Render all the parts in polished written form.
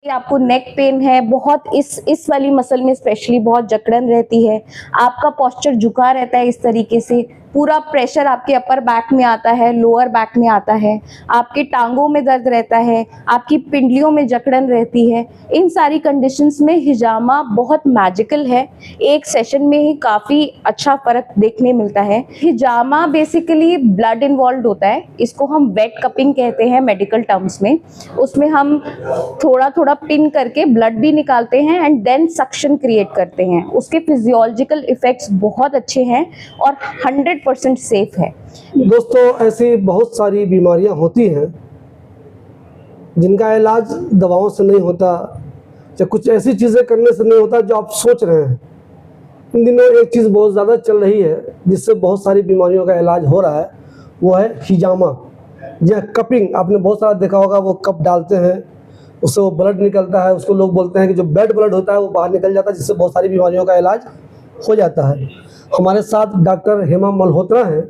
आपको neck pain है, बहुत इस वाली मसल में स्पेशली बहुत जकड़न रहती है, आपका पोस्चर झुका रहता है इस तरीके से, पूरा प्रेशर आपके अपर बैक में आता है, लोअर बैक में आता है, आपके टांगों में दर्द रहता है, आपकी पिंडलियों में जकड़न रहती है, इन सारी कंडीशंस में हिजामा बहुत मैजिकल है। एक सेशन में ही काफ़ी अच्छा फ़र्क देखने मिलता है। हिजामा बेसिकली ब्लड इन्वॉल्व होता है, इसको हम वेट कपिंग कहते हैं मेडिकल टर्म्स में। उसमें हम थोड़ा थोड़ा पिन करके ब्लड भी निकालते हैं एंड देन सक्शन क्रिएट करते हैं। उसके फिजियोलॉजिकल इफ़ेक्ट्स बहुत अच्छे हैं और 100% सेफ है। दोस्तों, ऐसी बहुत सारी बीमारियां होती हैं जिनका इलाज दवाओं से नहीं होता या कुछ ऐसी चीज़ें करने से नहीं होता जो आप सोच रहे हैं। इन दिनों एक चीज़ बहुत ज़्यादा चल रही है जिससे बहुत सारी बीमारियों का इलाज हो रहा है, वो है हिजामा या कपिंग। आपने बहुत सारा देखा होगा, वो कप डालते हैं, उससे वो ब्लड निकलता है, उसको लोग बोलते हैं कि जो बेड ब्लड होता है वो बाहर निकल जाता है, जिससे बहुत सारी बीमारियों का इलाज हो जाता है। हमारे साथ डॉक्टर हेमा मल्होत्रा हैं।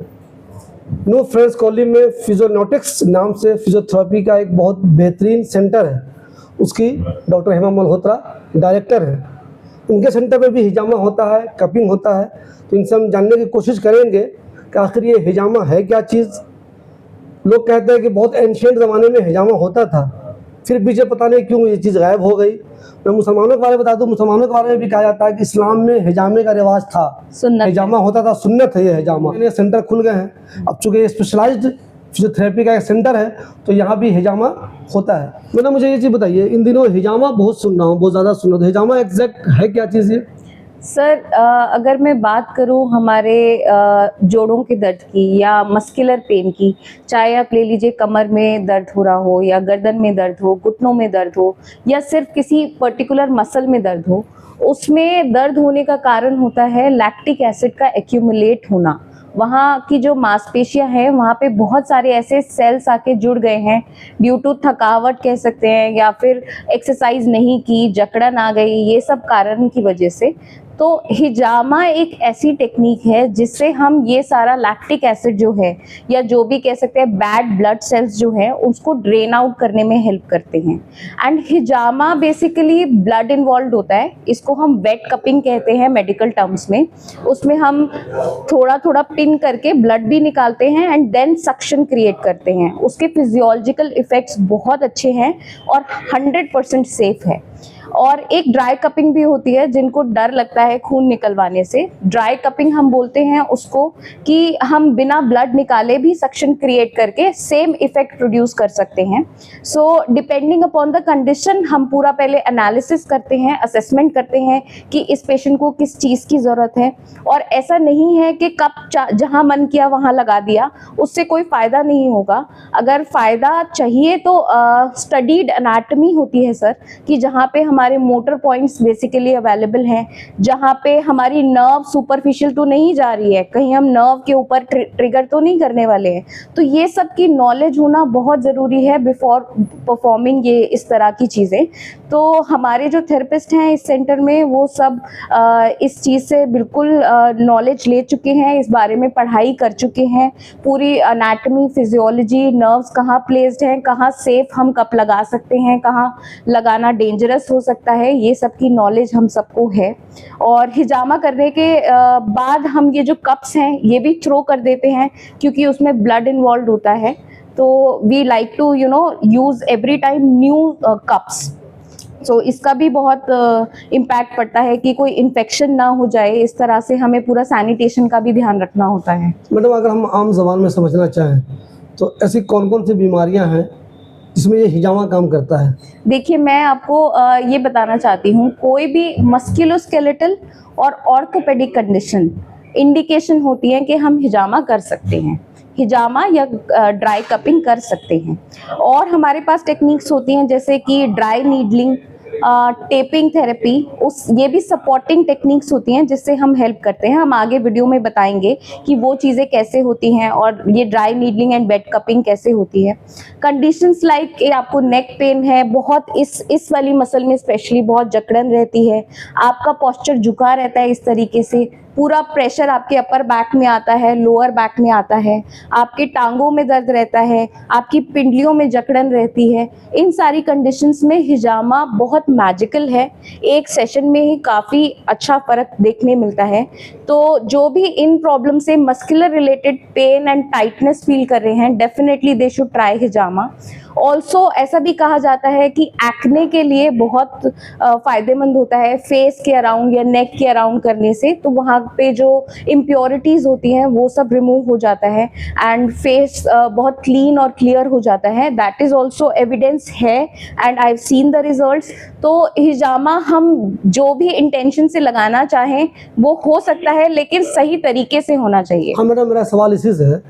न्यू फ्रेंड्स कॉलोनी में फिजियोनॉटिक्स नाम से फिजियोथेरेपी का एक बहुत बेहतरीन सेंटर है, उसकी डॉक्टर हेमा मल्होत्रा डायरेक्टर हैं। इनके सेंटर में भी हिजामा होता है, कपिंग होता है, तो इनसे हम जानने की कोशिश करेंगे कि आखिर ये हिजामा है क्या चीज़। लोग कहते हैं कि बहुत एंशिएंट ज़माने में हिजामा होता था, फिर पीछे पता नहीं क्यों ये चीज़ गायब हो गई। मैं मुसलमानों के बारे में बता दूं, मुसलमानों के बारे में भी कहा जाता है कि इस्लाम में हिजामे का रिवाज था, हिजामा होता था, सुन्नत है ये हिजामा। ये सेंटर खुल गए हैं अब, चूँकि स्पेशलाइज्ड फिजियोथेरेपी का एक सेंटर है तो यहाँ भी हिजामा होता है। मैंने मुझे ये चीज़ बताइए, इन दिनों हिजामा बहुत सुन रहा हूँ, बहुत ज़्यादा सुन रहा हूँ, हिजामा एग्जैक्ट है क्या चीज़ ये? सर, अगर मैं बात करूं हमारे जोड़ों के दर्द की या मस्कुलर पेन की, चाहे आप ले लीजिए कमर में दर्द हो रहा हो या गर्दन में दर्द हो, घुटनों में दर्द हो या सिर्फ किसी पर्टिकुलर मसल में दर्द हो, उसमें दर्द होने का कारण होता है लैक्टिक एसिड का एक्यूमुलेट होना। वहाँ की जो मांसपेशियां हैं वहाँ पे बहुत सारे ऐसे सेल्स आके जुड़ गए हैं, ड्यू टू थकावट कह सकते हैं या फिर एक्सरसाइज नहीं की, जकड़न आ गई, ये सब कारण की वजह से। तो हिजामा एक ऐसी टेक्निक है जिससे हम ये सारा लैक्टिक एसिड जो है या जो भी कह सकते हैं बैड ब्लड सेल्स जो है उसको ड्रेन आउट करने में हेल्प करते हैं। And hijama basically blood involve होता है, इसको हम वेट कपिंग कहते हैं मेडिकल टर्म्स में। उसमें हम थोड़ा थोड़ा पिन करके ब्लड भी निकालते हैं एंड देन सक्शन क्रिएट करते हैं। उसके फिजियोलॉजिकल इफ़ेक्ट्स बहुत अच्छे हैं और 100% सेफ है। और एक ड्राई कपिंग भी होती है, जिनको डर लगता है खून निकलवाने से, ड्राई कपिंग हम बोलते हैं उसको, कि हम बिना ब्लड निकाले भी सक्शन क्रिएट करके सेम इफेक्ट प्रोड्यूस कर सकते हैं। So depending upon the condition हम पूरा पहले एनालिसिस करते हैं, असेसमेंट करते हैं कि इस पेशेंट को किस चीज़ की ज़रूरत है। और ऐसा नहीं है कि कप जहाँ मन किया वहाँ लगा दिया, उससे कोई फ़ायदा नहीं होगा। अगर फ़ायदा चाहिए तो स्टडीड एनाटमी होती है सर, कि जहाँ पे हमारे मोटर पॉइंट्स बेसिकली अवेलेबल हैं, जहाँ पे हमारी नर्व सुपरफिशियल तो नहीं जा रही है, कहीं हम नर्व के ऊपर ट्रिगर तो नहीं करने वाले हैं। तो ये सब की नॉलेज होना बहुत ज़रूरी है बिफोर परफॉर्मिंग ये इस तरह की चीज़ें। तो हमारे जो थेरेपिस्ट हैं इस सेंटर में वो सब इस चीज़ से बिल्कुल नॉलेज ले चुके हैं, इस बारे में पढ़ाई कर चुके हैं। पूरी एनाटमी, फिजियोलॉजी, नर्व्स कहाँ प्लेस्ड हैं, कहाँ सेफ हम कप लगा सकते हैं, कहाँ लगाना डेंजरस हो सकता है, ये सब की नॉलेज हम सबको है। और हिजामा करने के बाद हम ये जो कप्स हैं ये भी थ्रो कर देते हैं, क्योंकि उसमें ब्लड इन्वॉल्व होता है। तो we like to use every time new cups. So इसका भी बहुत इम्पैक्ट पड़ता है कि कोई इन्फेक्शन ना हो जाए, इस तरह से हमें पूरा सैनिटेशन का भी ध्यान रखना होता है। मैडम, अगर हम आम ज़बान में समझना चाहें तो ऐसी कौन कौन सी बीमारियां हैं जिसमें ये हिजामा काम करता है? देखिए, मैं आपको ये बताना चाहती हूँ, कोई भी मस्कुलोस्केलेटल और ऑर्थोपेडिक कंडीशन इंडिकेशन होती है कि हम हिजामा कर सकते हैं, हिजामा या ड्राई कपिंग कर सकते हैं। और हमारे पास टेक्निक्स होती हैं जैसे कि ड्राई नीडलिंग, टेपिंग थेरेपी, ये भी सपोर्टिंग टेक्निक्स होती हैं जिससे हम हेल्प करते हैं। हम आगे वीडियो में बताएंगे कि वो चीज़ें कैसे होती हैं और ये dry needling and bed cupping कैसे होती है। कंडीशंस लाइक आपको नेक पेन है, बहुत इस वाली मसल में स्पेशली बहुत जकड़न रहती है, आपका पोस्चर झुका रहता है इस तरीके से, पूरा प्रेशर आपके अपर बैक में आता है, लोअर बैक में आता है, आपके टांगों में दर्द रहता है, आपकी पिंडलियों में जकड़न रहती है, इन सारी कंडीशंस में हिजामा बहुत मैजिकल है। एक सेशन में ही काफ़ी अच्छा फ़र्क देखने मिलता है। तो जो भी इन प्रॉब्लम से muscular related pen and tightness feel कर रहे हैं, definitely they should try hijama. Also ऐसा भी कहा जाता है कि एक्ने के लिए बहुत फ़ायदेमंद होता है फेस के अराउंड या नेक के अराउंड करने से। तो वहाँ पे जो इम्प्योरिटीज़ होती हैं वो सब रिमूव हो जाता है एंड फेस बहुत क्लीन और क्लियर हो जाता है। दैट इज़ ऑल्सो एविडेंस है and I have seen the results. तो हिजामा हम जो भी इंटेंशन से लगाना चाहें वो हो सकता है, लेकिन सही तरीके से होना चाहिए। हाँ मैडम, मेरा सवाल इसी से है,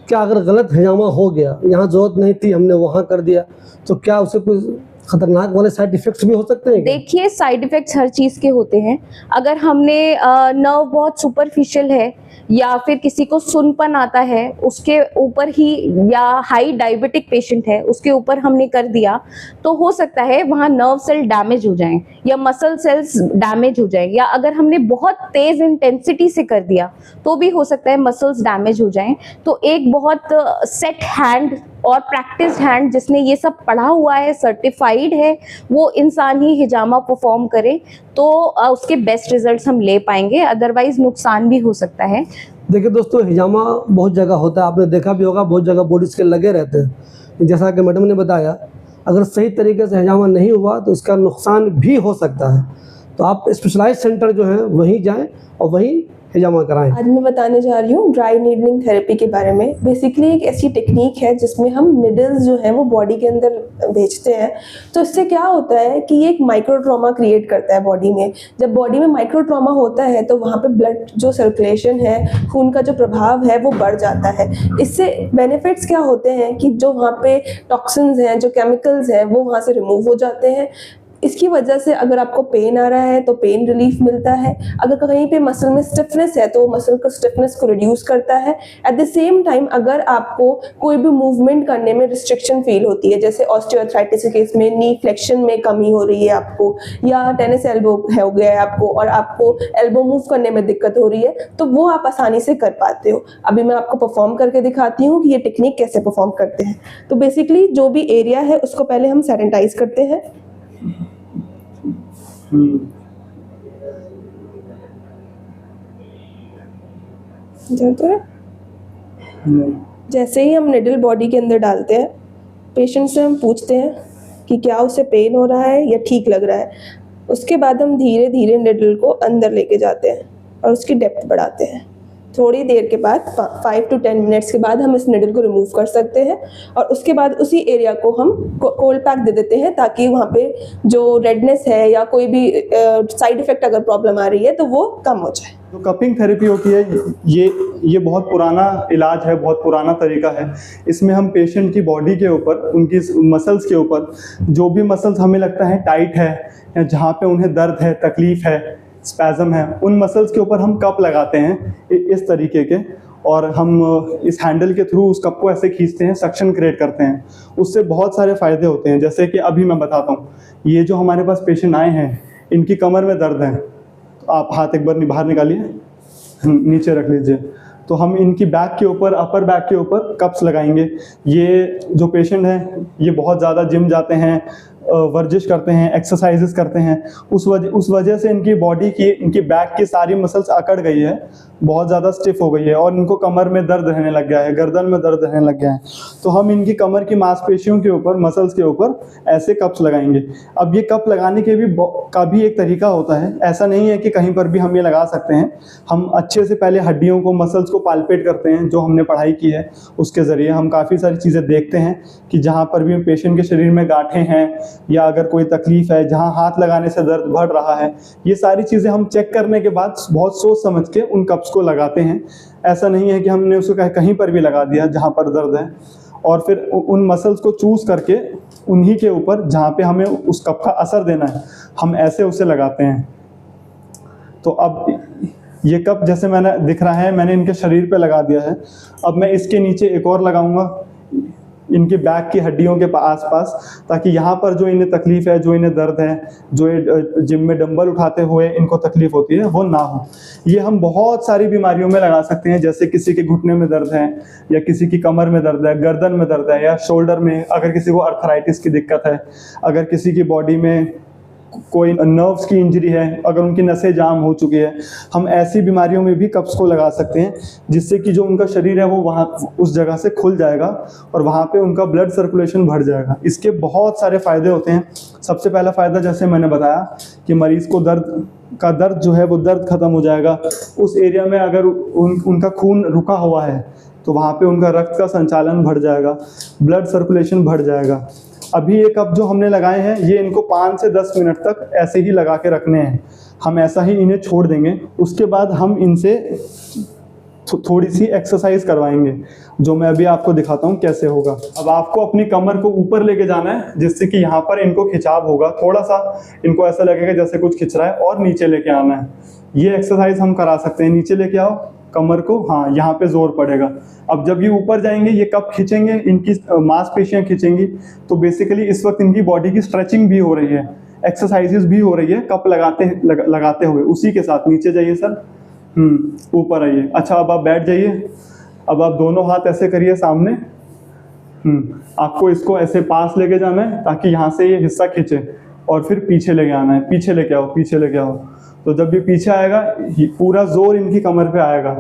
क्या अगर गलत हिजामा हो गया, यहाँ जरूरत नहीं थी हमने वहाँ कर दिया, तो क्या उसे कोई खतरनाक वाले साइड इफेक्ट्स भी हो सकते हैं क्या? देखिए, साइड इफेक्ट्स हर चीज़ के होते हैं। अगर हमने नर्व बहुत सुपरफिशियल है या फिर किसी को सुनपन आता है उसके ऊपर ही, या हाई डायबिटिक पेशेंट है उसके ऊपर हमने कर दिया, तो हो सकता है वहाँ नर्व सेल डैमेज हो जाएं या मसल सेल्स डैमेज हो जाएं, या अगर हमने बहुत तेज इंटेंसिटी से कर दिया तो भी हो सकता है मसल्स डैमेज हो जाएं। तो एक बहुत सेट हैंड और प्रैक्टिस हैंड जिसने ये सब पढ़ा हुआ है, सर्टिफाइड है, वो इंसान ही हिजामा परफॉर्म करे तो उसके बेस्ट रिजल्ट्स हम ले पाएंगे, अदरवाइज नुकसान भी हो सकता है। देखिए दोस्तों, हिजामा बहुत जगह होता है, आपने देखा भी होगा, बहुत जगह बॉडीज के लगे रहते हैं। जैसा कि मैडम ने बताया, अगर सही तरीके से हिजामा नहीं हुआ तो इसका नुकसान भी हो सकता है। तो आप स्पेशलाइज्ड सेंटर जो है वहीं जाएं और वहीं हिजामा कराएं। आज मैं बताने जा रही हूँ ड्राई नीडलिंग थेरेपी के बारे में। बेसिकली एक ऐसी टेक्निक है जिसमें हम निडल्स जो हैं वो बॉडी के अंदर भेजते हैं। तो इससे क्या होता है कि ये एक माइक्रो ट्रॉमा क्रिएट करता है बॉडी में। जब बॉडी में माइक्रो ट्रॉमा होता है तो वहाँ पे ब्लड जो सर्कुलेशन है, खून का जो प्रभाव है वो बढ़ जाता है। इससे बेनिफिट्स क्या होते हैं कि जो वहाँ पे टॉक्सिन्स हैं, जो केमिकल्स हैं, वो वहाँ से रिमूव हो जाते हैं। इसकी वजह से अगर आपको पेन आ रहा है तो पेन रिलीफ मिलता है। अगर कहीं पे मसल में स्टिफनेस है तो मसल को स्टिफनेस को रिड्यूस करता है। एट द सेम टाइम अगर आपको कोई भी मूवमेंट करने में रिस्ट्रिक्शन फील होती है, जैसे ऑस्टियोआर्थराइटिस के केस में नी फ्लेक्शन में कमी हो रही है आपको, या टेनिस एल्बो हो गया है आपको और आपको एल्बो मूव करने में दिक्कत हो रही है, तो वो आप आसानी से कर पाते हो। अभी मैं आपको परफॉर्म करके दिखाती हूँ कि ये टेक्निक कैसे परफॉर्म करते हैं। तो बेसिकली जो भी एरिया है उसको पहले हम सैनिटाइज करते हैं। जैसे ही हम निडल बॉडी के अंदर डालते हैं, पेशेंट से हम पूछते हैं कि क्या उसे पेन हो रहा है या ठीक लग रहा है। उसके बाद हम धीरे धीरे निडल को अंदर लेके जाते हैं और उसकी डेप्थ बढ़ाते हैं। थोड़ी देर के बाद 5 to 10 मिनट्स के बाद हम इस निडल को रिमूव कर सकते हैं और उसके बाद उसी एरिया को हम कोल्ड पैक दे देते हैं ताकि वहाँ पे जो रेडनेस है या कोई भी साइड इफेक्ट अगर प्रॉब्लम आ रही है तो वो कम हो जाए। जो कपिंग थेरेपी होती है ये बहुत पुराना इलाज है, बहुत पुराना तरीका है। इसमें हम पेशेंट की बॉडी के ऊपर, उनकी मसल्स के ऊपर, जो भी मसल्स हमें लगता है टाइट है या जहाँ पे उन्हें दर्द है, तकलीफ है, स्पैज़म है, उन मसल्स के ऊपर हम कप लगाते हैं इस तरीके के, और हम इस हैंडल के थ्रू उस कप को ऐसे खींचते हैं, सक्शन क्रिएट करते हैं। उससे बहुत सारे फ़ायदे होते हैं, जैसे कि अभी मैं बताता हूँ। ये जो हमारे पास पेशेंट आए हैं, इनकी कमर में दर्द है, तो आप हाथ एक बार बाहर निकालिए, नीचे रख लीजिए। तो हम इनकी बैक के ऊपर, अपर बैक के ऊपर कप्स लगाएंगे। ये जो पेशेंट हैं ये बहुत ज़्यादा जिम जाते हैं, वर्जिश करते हैं, एक्सरसाइजेस करते हैं, उस वजह से इनकी बॉडी की, इनकी बैक की सारी मसल्स अकड़ गई है, बहुत ज़्यादा स्टिफ हो गई है और इनको कमर में दर्द रहने लग गया है, गर्दन में दर्द रहने लग गया है। तो हम इनकी कमर की मांसपेशियों के ऊपर, मसल्स के ऊपर ऐसे कप्स लगाएंगे। अब ये कप लगाने के का भी एक तरीका होता है, ऐसा नहीं है कि कहीं पर भी हम ये लगा सकते हैं। हम अच्छे से पहले हड्डियों को, मसल्स को पाल्पेट करते हैं, जो हमने पढ़ाई की है उसके ज़रिए हम काफ़ी सारी चीज़ें देखते हैं कि जहाँ पर भी पेशेंट के शरीर में गांठें हैं या अगर कोई तकलीफ है, जहाँ हाथ लगाने से दर्द बढ़ रहा है, ये सारी चीज़ें हम चेक करने के बाद बहुत सोच समझ के उन कप्स को लगाते हैं। ऐसा नहीं है कि हमने उसको कहीं पर भी लगा दिया जहाँ पर दर्द है, और फिर उन मसल्स को चूज़ करके उन्हीं के ऊपर जहाँ पे हमें उस कप का असर देना है, हम ऐसे उसे लगाते हैं। तो अब ये कप जैसे मैंने दिख रहा है, मैंने इनके शरीर पे लगा दिया है। अब मैं इसके नीचे एक और लगाऊंगा, इनके बैक की हड्डियों के आसपास, ताकि यहाँ पर जो इन्हें तकलीफ है, जो इन्हें दर्द है, जो ये जिम में डंबल उठाते हुए इनको तकलीफ होती है, वो ना हो। ये हम बहुत सारी बीमारियों में लगा सकते हैं, जैसे किसी के घुटने में दर्द है, या किसी की कमर में दर्द है, गर्दन में दर्द है, या शोल्डर में, अगर किसी को अर्थराइटिस की दिक्कत है, अगर किसी की बॉडी में कोई नर्व्स की इंजरी है, अगर उनकी नसें जाम हो चुकी है, हम ऐसी बीमारियों में भी कप्स को लगा सकते हैं, जिससे कि जो उनका शरीर है वो वहाँ उस जगह से खुल जाएगा और वहाँ पे उनका ब्लड सर्कुलेशन बढ़ जाएगा। इसके बहुत सारे फ़ायदे होते हैं। सबसे पहला फ़ायदा, जैसे मैंने बताया, कि मरीज़ को दर्द जो है वो दर्द ख़त्म हो जाएगा। उस एरिया में अगर उनका खून रुका हुआ है तो वहाँ पे उनका रक्त का संचालन बढ़ जाएगा, ब्लड सर्कुलेशन बढ़ जाएगा। अभी ये कप जो हमने लगाए हैं, ये इनको 5 से 10 मिनट तक ऐसे ही लगा के रखने हैं। हम ऐसा ही इन्हें छोड़ देंगे। उसके बाद हम इनसे थोड़ी सी एक्सरसाइज करवाएंगे, जो मैं अभी आपको दिखाता हूँ कैसे होगा। अब आपको अपनी कमर को ऊपर लेके जाना है, जिससे कि यहाँ पर इनको खिंचाव होगा, थोड़ा सा इनको ऐसा लगेगा जैसे कुछ खिंच रहा है, और नीचे लेके आना है। ये एक्सरसाइज हम करा सकते हैं। नीचे लेके आओ कमर को, हाँ, यहाँ पे जोर पड़ेगा। अब जब ये ऊपर जाएंगे, ये कप खींचेंगे, इनकी मांसपेशियां खींचेंगी, तो बेसिकली इस वक्त इनकी बॉडी की स्ट्रेचिंग भी हो रही है, एक्सरसाइजेस भी हो रही है कप लगाते हुए। उसी के साथ नीचे जाइए सर, ऊपर आइए। अच्छा, अब आप बैठ जाइए। अब आप दोनों हाथ ऐसे करिए सामने। आपको इसको ऐसे पास लेके जाना है, ताकि यहाँ से ये हिस्सा खींचे, और फिर पीछे लेके आना है। पीछे लेके आओ, पीछे लेके आओ। तो जब ये पीछे आएगा, पूरा जोर इनकी कमर पे आएगा।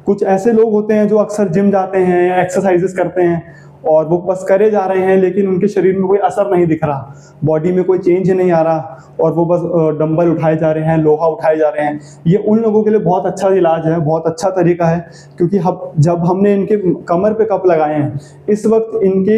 कुछ ऐसे लोग होते हैं जो अक्सर जिम जाते हैं या एक्सरसाइजेस करते हैं, और वो बस करे जा रहे हैं, लेकिन उनके शरीर में कोई असर नहीं दिख रहा, बॉडी में कोई चेंज नहीं आ रहा, और वो बस डंबल उठाए जा रहे हैं, लोहा उठाए जा रहे हैं। ये उन लोगों के लिए बहुत अच्छा इलाज है, बहुत अच्छा तरीका है, क्योंकि जब हमने इनके कमर पे कप लगाए हैं, इस वक्त इनके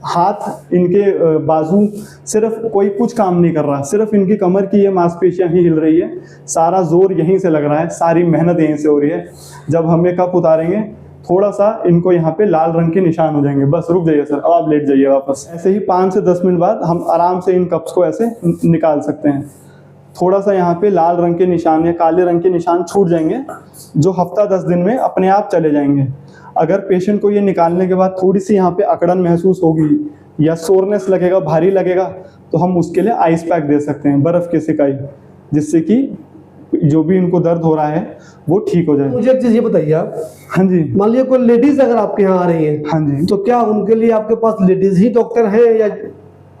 हाथ, इनके बाजू, सिर्फ कोई कुछ काम नहीं कर रहा, सिर्फ इनकी कमर की ये मांसपेशियां ही हिल रही है। सारा जोर यहीं से लग रहा है, सारी मेहनत यहीं से हो रही है। जब हम ये कप उतारेंगे, थोड़ा सा इनको यहाँ पे लाल रंग के निशान हो जाएंगे। बस रुक जाइए सर, अब आप लेट जाइए वापस। ऐसे ही 5 से 10 मिनट बाद हम आराम से इन कप्स को ऐसे निकाल सकते हैं। थोड़ा सा यहाँ पे लाल रंग के निशान या काले रंग के निशान छूट जाएंगे, जो हफ्ता 10 दिन में अपने आप चले जाएंगे। अगर पेशेंट को ये निकालने के बाद थोड़ी सी यहाँ पे अकड़न महसूस होगी या सोरनेस लगेगा, भारी लगेगा, तो हम उसके लिए आइस पैक दे सकते हैं, बर्फ़ की सिकाई, जिससे कि जो भी इनको दर्द हो रहा है वो ठीक हो जाए। मुझे एक चीज़ ये बताइए आप, हाँ जी, मान लीजिए कोई लेडीज अगर आपके यहाँ आ रही है, हाँ जी, तो क्या उनके लिए आपके पास लेडीज ही डॉक्टर हैं या?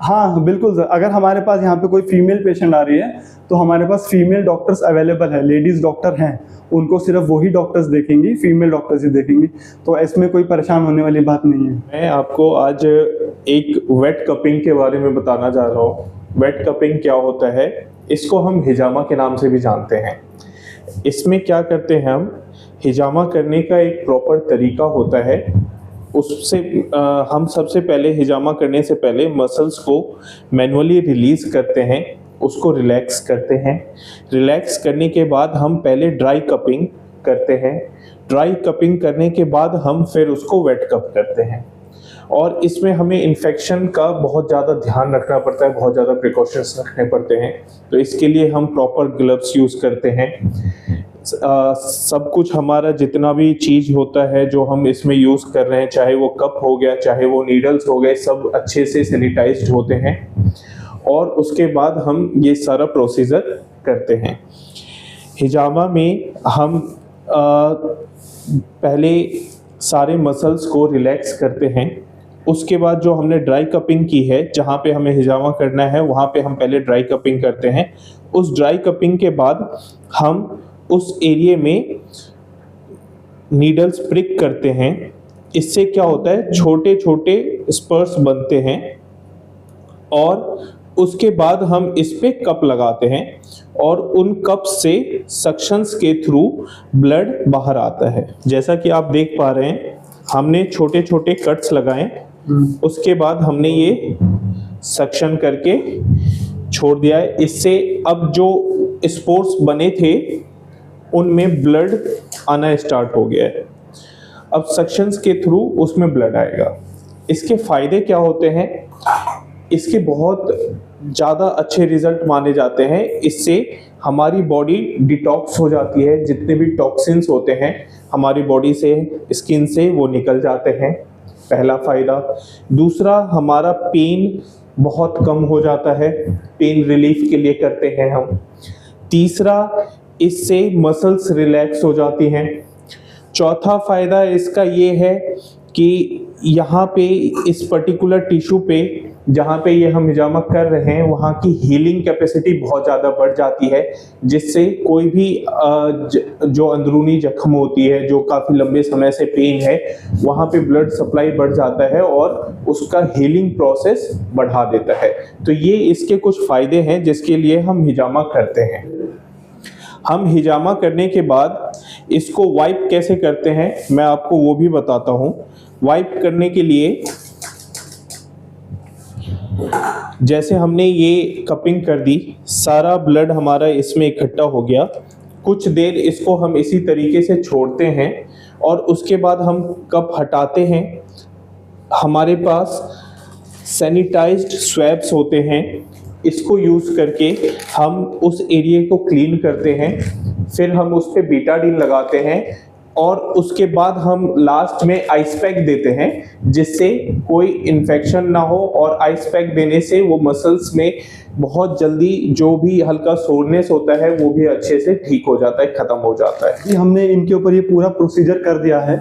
हाँ बिल्कुल सर। अगर हमारे पास यहाँ पे कोई फीमेल पेशेंट आ रही है, तो हमारे पास फीमेल डॉक्टर्स अवेलेबल है, लेडीज़ डॉक्टर हैं, उनको सिर्फ वही डॉक्टर्स देखेंगी, फीमेल डॉक्टर्स ही देखेंगी, तो इसमें कोई परेशान होने वाली बात नहीं है। मैं आपको आज एक वेट कपिंग के बारे में बताना चाह रहा हूँ। वेट कपिंग क्या होता है, इसको हम हिजामा के नाम से भी जानते हैं। इसमें क्या करते हैं हम, हिजामा करने का एक प्रॉपर तरीका होता है। उससे हम सबसे पहले हिजामा करने से पहले मसल्स को मैनुअली रिलीज़ करते हैं, उसको रिलैक्स करते हैं। रिलैक्स करने के बाद हम पहले ड्राई कपिंग करते हैं। ड्राई कपिंग करने के बाद हम फिर उसको वेट कप करते हैं। और इसमें हमें इन्फेक्शन का बहुत ज़्यादा ध्यान रखना पड़ता है, बहुत ज़्यादा प्रिकॉशंस रखने पड़ते हैं। तो इसके लिए हम प्रॉपर ग्लव्स यूज़ करते हैं। सब कुछ हमारा जितना भी चीज़ होता है जो हम इसमें यूज़ कर रहे हैं, चाहे वो कप हो गया, चाहे वो नीडल्स हो गए, सब अच्छे से सैनिटाइज्ड होते हैं। और उसके बाद हम ये सारा प्रोसीजर करते हैं। हिजामा में हम पहले सारे मसल्स को रिलैक्स करते हैं। उसके बाद जो हमने ड्राई कपिंग की है, जहाँ पे हमें हिजामा करना है वहाँ पे हम पहले ड्राई कपिंग करते हैं। उस ड्राई कपिंग के बाद हम उस एरिया में नीडल्स प्रिक करते हैं। इससे क्या होता है, छोटे छोटे स्पर्स बनते हैं, और उसके बाद हम इस पे कप लगाते हैं, और उन कप से सक्शंस के थ्रू ब्लड बाहर आता है। जैसा कि आप देख पा रहे हैं, हमने छोटे छोटे कट्स लगाए, उसके बाद हमने ये सक्शन करके छोड़ दिया है। इससे अब जो स्पोर्स बने थे उनमें ब्लड आना स्टार्ट हो गया है। अब सक्शंस के थ्रू उसमें ब्लड आएगा। इसके फ़ायदे क्या होते हैं, इसके बहुत ज़्यादा अच्छे रिजल्ट माने जाते हैं। इससे हमारी बॉडी डिटॉक्स हो जाती है, जितने भी टॉक्सिन्स होते हैं हमारी बॉडी से, स्किन से, वो निकल जाते हैं। पहला फ़ायदा। दूसरा, हमारा पेन बहुत कम हो जाता है, पेन रिलीफ के लिए करते हैं हम। तीसरा, इससे मसल्स रिलैक्स हो जाती हैं। चौथा फ़ायदा इसका ये है कि यहाँ पे इस पर्टिकुलर टिश्यू पे जहाँ पे ये हम हिजामा कर रहे हैं वहाँ की हीलिंग कैपेसिटी बहुत ज़्यादा बढ़ जाती है, जिससे कोई भी जो अंदरूनी जख्म होती है, जो काफ़ी लंबे समय से पेन है, वहाँ पे ब्लड सप्लाई बढ़ जाता है और उसका हीलिंग प्रोसेस बढ़ा देता है। तो ये इसके कुछ फ़ायदे हैं जिसके लिए हम हिजामा करते हैं। हम हिजामा करने के बाद इसको वाइप कैसे करते हैं मैं आपको वो भी बताता हूँ। वाइप करने के लिए जैसे हमने ये कपिंग कर दी, सारा ब्लड हमारा इसमें इकट्ठा हो गया। कुछ देर इसको हम इसी तरीके से छोड़ते हैं और उसके बाद हम कप हटाते हैं। हमारे पास सैनिटाइज्ड स्वैब्स होते हैं, इसको यूज़ करके हम उस एरिया को क्लीन करते हैं। फिर हम उस पर बीटाडीन लगाते हैं और उसके बाद हम लास्ट में आइस पैक देते हैं, जिससे कोई इन्फेक्शन ना हो। और आइस पैक देने से वो मसल्स में बहुत जल्दी जो भी हल्का सोरनेस होता है वो भी अच्छे से ठीक हो जाता है, ख़त्म हो जाता है। जी, हमने इनके ऊपर ये पूरा प्रोसीजर कर दिया है।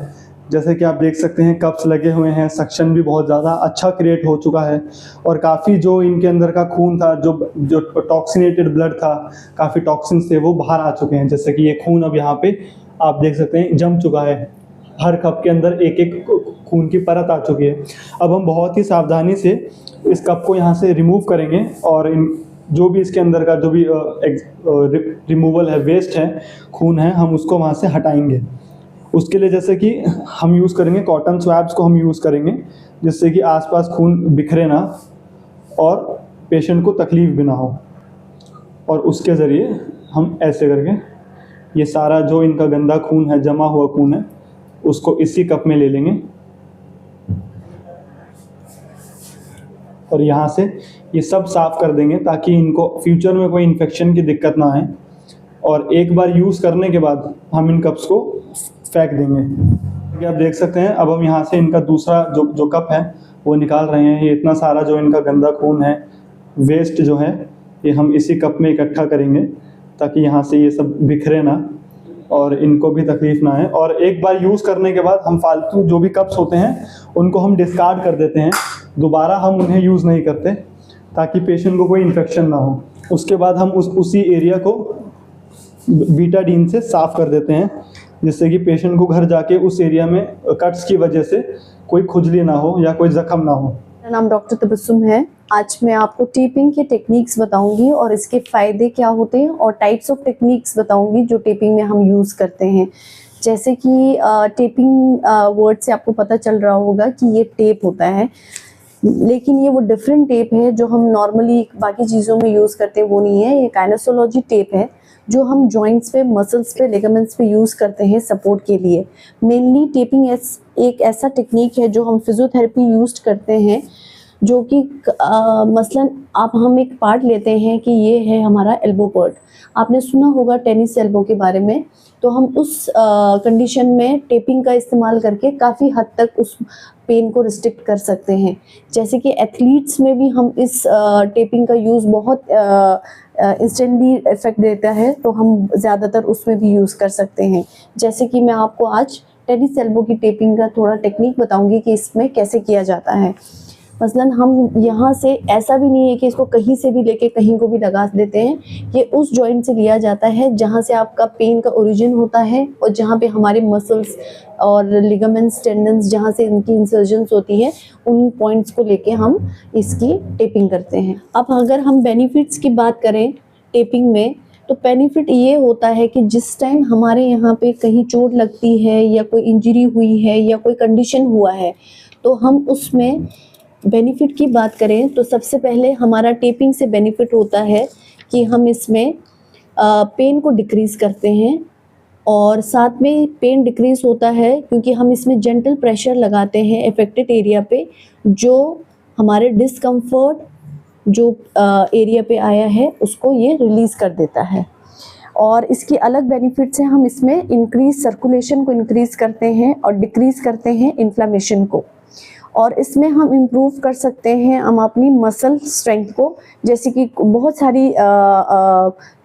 जैसे कि आप देख सकते हैं कप्स लगे हुए हैं, सक्शन भी बहुत ज़्यादा अच्छा क्रिएट हो चुका है और काफ़ी जो इनके अंदर का खून था, जो टॉक्सिनेटेड ब्लड था, काफ़ी टॉक्सिन्स थे वो बाहर आ चुके हैं। जैसे कि ये खून अब यहाँ पे आप देख सकते हैं जम चुका है, हर कप के अंदर एक एक खून की परत आ चुकी है। अब हम बहुत ही सावधानी से इस कप को यहाँ से रिमूव करेंगे और इन जो भी इसके अंदर का जो भी रिमूवल है, वेस्ट है, खून है, हम उसको वहाँ से हटाएंगे। उसके लिए जैसे कि हम यूज़ करेंगे कॉटन स्वैब्स को हम यूज़ करेंगे, जिससे कि आसपास खून बिखरे ना और पेशेंट को तकलीफ़ भी ना हो। और उसके ज़रिए हम ऐसे करके ये सारा जो इनका गंदा खून है, जमा हुआ खून है, उसको इसी कप में ले लेंगे और यहाँ से ये सब साफ़ कर देंगे ताकि इनको फ्यूचर में कोई इन्फेक्शन की दिक्कत ना आए। और एक बार यूज़ करने के बाद हम इन कप्स को फेंक देंगे। आप देख सकते हैं अब हम यहाँ से इनका दूसरा जो कप है वो निकाल रहे हैं। ये इतना सारा जो इनका गंदा खून है, वेस्ट जो है, ये हम इसी कप में इकट्ठा करेंगे ताकि यहाँ से ये सब बिखरे ना और इनको भी तकलीफ़ ना आए। और एक बार यूज़ करने के बाद हम फालतू जो भी कप्स होते हैं उनको हम डिस्कार्ड कर देते हैं, दोबारा हम उन्हें यूज़ नहीं करते ताकि पेशेंट को कोई इन्फेक्शन ना हो। उसके बाद हम उसी एरिया को बीटाडीन से साफ़ कर देते हैं, जिससे कि पेशेंट को घर जाके उस एरिया में कट्स की वजह से कोई खुजली ना हो या कोई ज़ख्म ना हो। मेरा नाम डॉक्टर तबस्सुम है। आज मैं आपको टेपिंग के टेक्निक्स बताऊंगी और इसके फ़ायदे क्या होते हैं और टाइप्स ऑफ टेक्निक्स बताऊंगी जो टेपिंग में हम यूज़ करते हैं। जैसे कि टेपिंग वर्ड से आपको पता चल रहा होगा कि ये टेप होता है, लेकिन ये वो डिफरेंट टेप है जो हम नॉर्मली बाकी चीज़ों में यूज़ करते हैं, वो नहीं है। ये काइनेसोलॉजी टेप है जो हम जॉइंट्स पे, मसल्स पे, लिगामेंट्स पे यूज़ करते हैं सपोर्ट के लिए। मेनली टेपिंग एक ऐसा टेक्निक है जो हम फिजियोथेरेपी यूज़ करते हैं, जो कि मसलन हम एक पार्ट लेते हैं कि ये है हमारा एल्बो पार्ट। आपने सुना होगा टेनिस एल्बो के बारे में, तो हम उस कंडीशन में टेपिंग का इस्तेमाल करके काफ़ी हद तक उस पेन को रिस्ट्रिक्ट कर सकते हैं। जैसे कि एथलीट्स में भी हम इस टेपिंग का यूज़ बहुत इंस्टेंटली इफेक्ट देता है, तो हम ज़्यादातर उसमें भी यूज़ कर सकते हैं। जैसे कि मैं आपको आज टेनिस एल्बो की टेपिंग का थोड़ा टेक्निक बताऊंगी कि इसमें कैसे किया जाता है। मसलन हम यहाँ से, ऐसा भी नहीं है कि इसको कहीं से भी लेके कहीं को भी लगा देते हैं, ये उस जॉइंट से लिया जाता है जहाँ से आपका पेन का ओरिजिन होता है और जहाँ पे हमारे मसल्स और लिगामेंट्स, टेंडन्स जहाँ से इनकी इंसर्जेंस होती है, उन पॉइंट्स को लेके हम इसकी टेपिंग करते हैं। अब अगर हम बेनिफिट्स की बात करें टेपिंग में, तो बेनिफिट ये होता है कि जिस टाइम हमारे यहाँ पे कहीं चोट लगती है या कोई इंजरी हुई है या कोई कंडीशन हुआ है, तो हम उसमें बेनिफिट की बात करें तो सबसे पहले हमारा टेपिंग से बेनिफिट होता है कि हम इसमें पेन को डिक्रीज़ करते हैं। और साथ में पेन डिक्रीज़ होता है क्योंकि हम इसमें जेंटल प्रेशर लगाते हैं अफेक्टेड एरिया पे, जो हमारे डिस्कम्फर्ट जो एरिया पे आया है उसको ये रिलीज़ कर देता है। और इसकी अलग बेनिफिट्स हैं, हम इसमें इंक्रीज सर्कुलेशन को इंक्रीज़ करते हैं और डिक्रीज़ करते हैं इन्फ्लामेशन को। और इसमें हम इम्प्रूव कर सकते हैं हम अपनी मसल स्ट्रेंथ को। जैसे कि बहुत सारी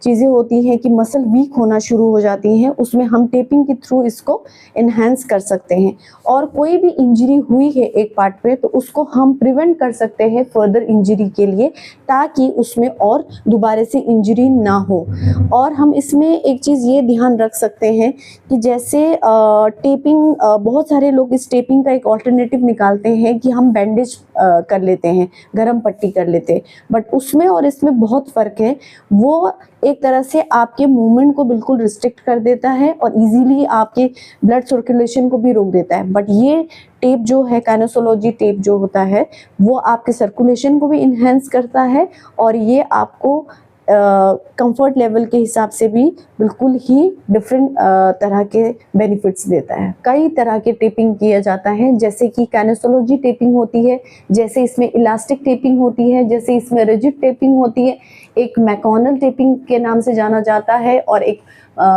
चीज़ें होती हैं कि मसल वीक होना शुरू हो जाती हैं, उसमें हम टेपिंग के थ्रू इसको इन्हेंस कर सकते हैं। और कोई भी इंजरी हुई है एक पार्ट पे तो उसको हम प्रिवेंट कर सकते हैं फर्दर इंजरी के लिए, ताकि उसमें और दोबारा से इंजरी ना हो। और हम इसमें एक चीज़ ये ध्यान रख सकते हैं कि जैसे टेपिंग, बहुत सारे लोग इस टेपिंग का एक ऑल्टरनेटिव निकालते हैं कि हम बैंडेज कर लेते हैं, गरम पट्टी कर लेते हैं, बट उसमें और इसमें बहुत फ़र्क है। वो एक तरह से आपके मूवमेंट को बिल्कुल रिस्ट्रिक्ट कर देता है और इजीली आपके ब्लड सर्कुलेशन को भी रोक देता है, बट ये टेप जो है, काइनेसोलॉजी टेप जो होता है, वो आपके सर्कुलेशन को भी इन्हेंस करता है और ये आपको कंफर्ट लेवल के हिसाब से भी बिल्कुल ही डिफरेंट तरह के बेनिफिट्स देता है। कई तरह के टेपिंग किया जाता है, जैसे कि काइनेसोलॉजी टेपिंग होती है, जैसे इसमें इलास्टिक टेपिंग होती है, जैसे इसमें रिजिड टेपिंग होती है, एक मैकॉनल टेपिंग के नाम से जाना जाता है और एक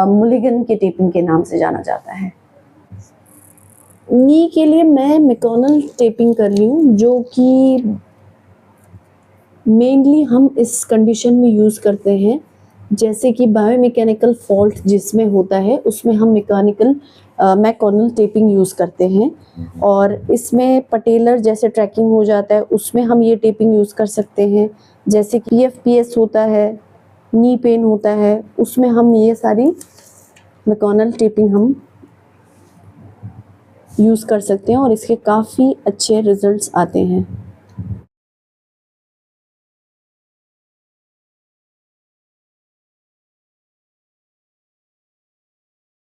मुलिगन के टेपिंग के नाम से जाना जाता है। नी के लिए मैं मैकॉनल टेपिंग कर रही हूँ, जो कि मेनली हम इस कंडीशन में यूज़ करते हैं, जैसे कि बायोमैकेनिकल फॉल्ट जिसमें होता है उसमें हम मैकॉनल टेपिंग यूज़ करते हैं। और इसमें पटेलर जैसे ट्रैकिंग हो जाता है उसमें हम ये टेपिंग यूज़ कर सकते हैं। जैसे कि PFPS होता है, नी पेन होता है, उसमें हम ये सारी मैकॉनल टेपिंग हम यूज़ कर सकते हैं और इसके काफ़ी अच्छे रिजल्ट्स आते हैं।